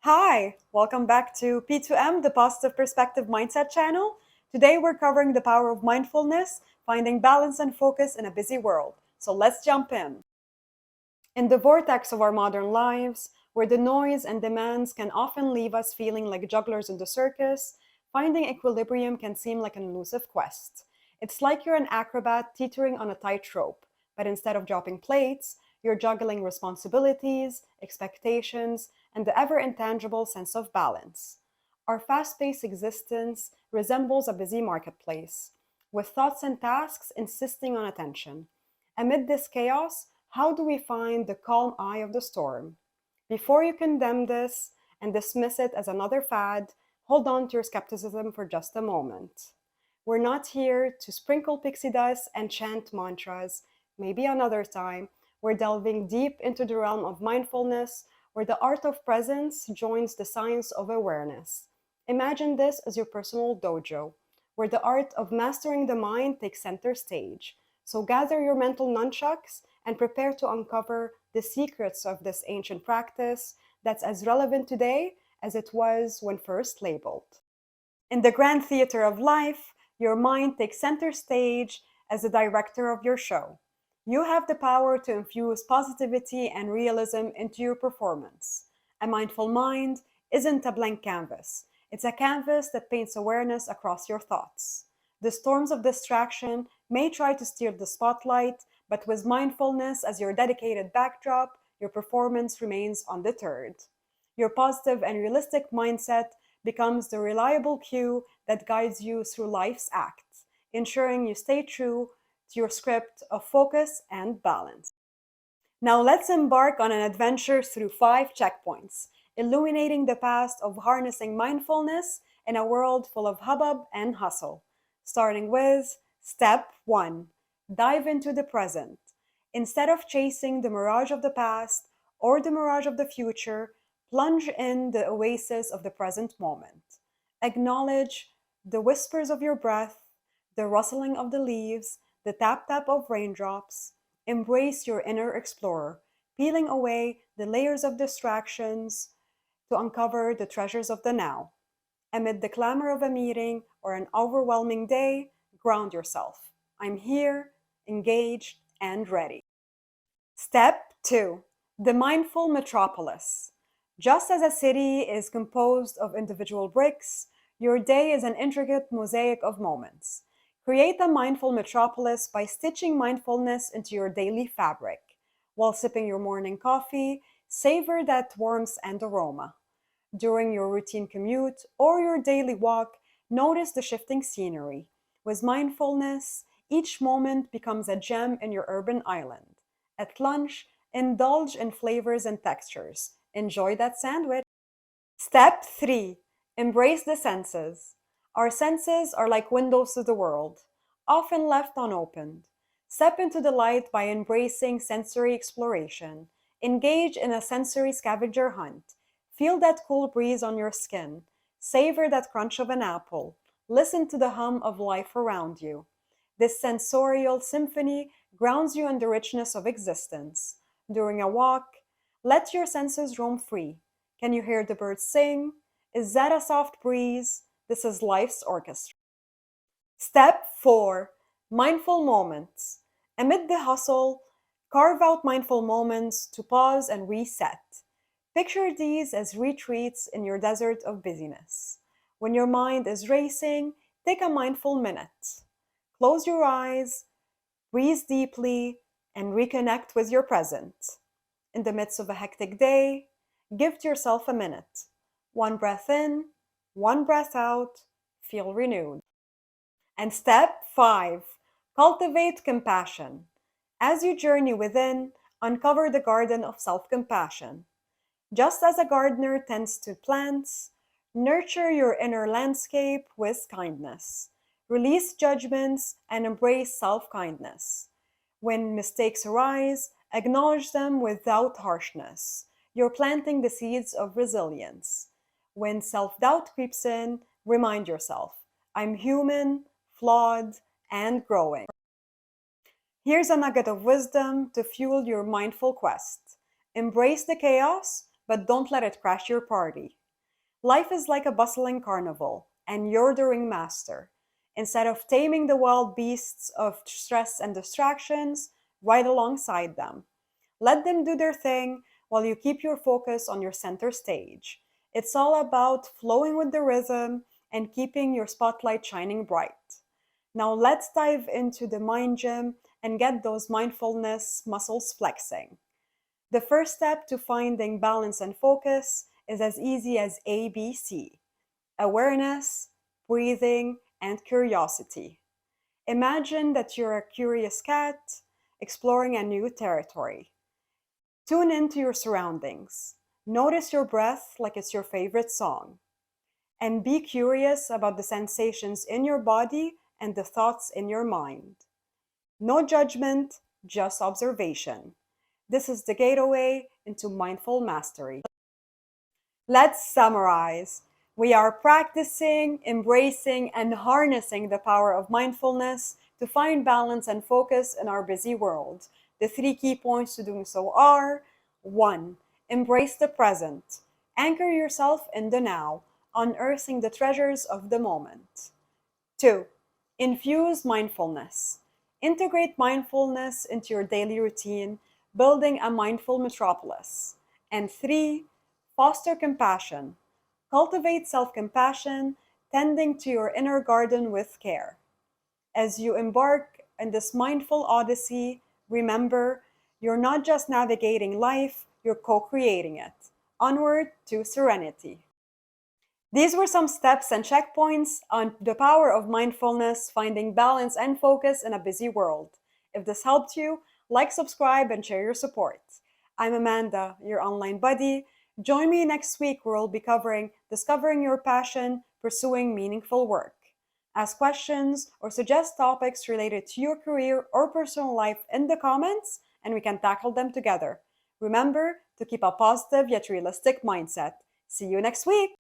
Hi, welcome back to P2M, the Positive Perspective Mindset channel. Today we're covering the power of mindfulness, finding balance and focus in a busy world. So let's jump in. In the vortex of our modern lives, where the noise and demands can often leave us feeling like jugglers in the circus, finding equilibrium can seem like an elusive quest. It's like you're an acrobat teetering on a tightrope, but instead of dropping plates, you're juggling responsibilities, expectations, and the ever intangible sense of balance. Our fast paced existence resembles a busy marketplace, with thoughts and tasks insisting on attention. Amid this chaos, how do we find the calm eye of the storm? Before you condemn this and dismiss it as another fad, hold on to your skepticism for just a moment. We're not here to sprinkle pixie dust and chant mantras. Maybe another time. We're delving deep into the realm of mindfulness, where the art of presence joins the science of awareness. Imagine this as your personal dojo, where the art of mastering the mind takes center stage. So gather your mental nunchucks and prepare to uncover the secrets of this ancient practice that's as relevant today as it was when first labeled. In the grand theater of life, your mind takes center stage as the director of your show. You have the power to infuse positivity and realism into your performance. A mindful mind isn't a blank canvas, it's a canvas that paints awareness across your thoughts. The storms of distraction may try to steal the spotlight, but with mindfulness as your dedicated backdrop, your performance remains undeterred. Your positive and realistic mindset becomes the reliable cue that guides you through life's acts, ensuring you stay true to your script of focus and balance. Now let's embark on an adventure through 5 checkpoints, illuminating the path of harnessing mindfulness in a world full of hubbub and hustle. Starting with step 1, dive into the present. Instead of chasing the mirage of the past or the mirage of the future, plunge in the oasis of the present moment. Acknowledge the whispers of your breath, the rustling of the leaves, the tap tap of raindrops. Embrace your inner explorer, peeling away the layers of distractions to uncover the treasures of the now. Amid the clamor of a meeting or an overwhelming day, ground yourself. I'm here, engaged, and ready. Step 2, the mindful metropolis. Just as a city is composed of individual bricks, your day is an intricate mosaic of moments. Create a mindful metropolis by stitching mindfulness into your daily fabric. While sipping your morning coffee, savor that warmth and aroma. During your routine commute or your daily walk, notice the shifting scenery. With mindfulness, each moment becomes a gem in your urban island. At lunch, indulge in flavors and textures. Enjoy that sandwich. Step 3, embrace the senses. Our senses are like windows to the world, often left unopened. Step into the light by embracing sensory exploration. Engage in a sensory scavenger hunt. Feel that cool breeze on your skin. Savor that crunch of an apple. Listen to the hum of life around you. This sensorial symphony grounds you in the richness of existence. During a walk, let your senses roam free. Can you hear the birds sing? Is that a soft breeze? This is life's orchestra. Step 4, mindful moments. Amid the hustle, carve out mindful moments to pause and reset. Picture these as retreats in your desert of busyness. When your mind is racing, take a mindful minute. Close your eyes, breathe deeply, and reconnect with your present. In the midst of a hectic day, give yourself a minute. One breath in, one breath out, feel renewed. And step 5, cultivate compassion. As you journey within, uncover the garden of self compassion. Just as a gardener tends to plants, nurture your inner landscape with kindness. Release judgments and embrace self kindness. When mistakes arise, acknowledge them without harshness. You're planting the seeds of resilience. When self doubt creeps in, remind yourself I'm human, flawed, and growing. Here's a nugget of wisdom to fuel your mindful quest. Embrace the chaos, but don't let it crash your party. Life is like a bustling carnival, and you're the ringmaster. Instead of taming the wild beasts of stress and distractions, ride alongside them. Let them do their thing while you keep your focus on your center stage. It's all about flowing with the rhythm and keeping your spotlight shining bright. Now let's dive into the mind gym and get those mindfulness muscles flexing. The first step to finding balance and focus is as easy as ABC: awareness, breathing, and curiosity. Imagine that you're a curious cat exploring a new territory. Tune into your surroundings. Notice your breath like it's your favorite song. And be curious about the sensations in your body and the thoughts in your mind. No judgment, just observation. This is the gateway into mindful mastery. Let's summarize. We are practicing, embracing, and harnessing the power of mindfulness to find balance and focus in our busy world. The three key points to doing so are: 1. Embrace the present. Anchor yourself in the now, unearthing the treasures of the moment. 2. Infuse mindfulness. Integrate mindfulness into your daily routine, building a mindful metropolis. And 3. Foster compassion. Cultivate self-compassion, tending to your inner garden with care. As you embark on this mindful odyssey, remember, you're not just navigating life, you're co-creating it. Onward to serenity. These were some steps and checkpoints on the power of mindfulness, finding balance and focus in a busy world. If this helped you, like, subscribe, and share your support. I'm Amanda, your online buddy. Join me next week where we'll be covering discovering your passion, pursuing meaningful work. Ask questions or suggest topics related to your career or personal life in the comments, and we can tackle them together. Remember to keep a positive yet realistic mindset. See you next week.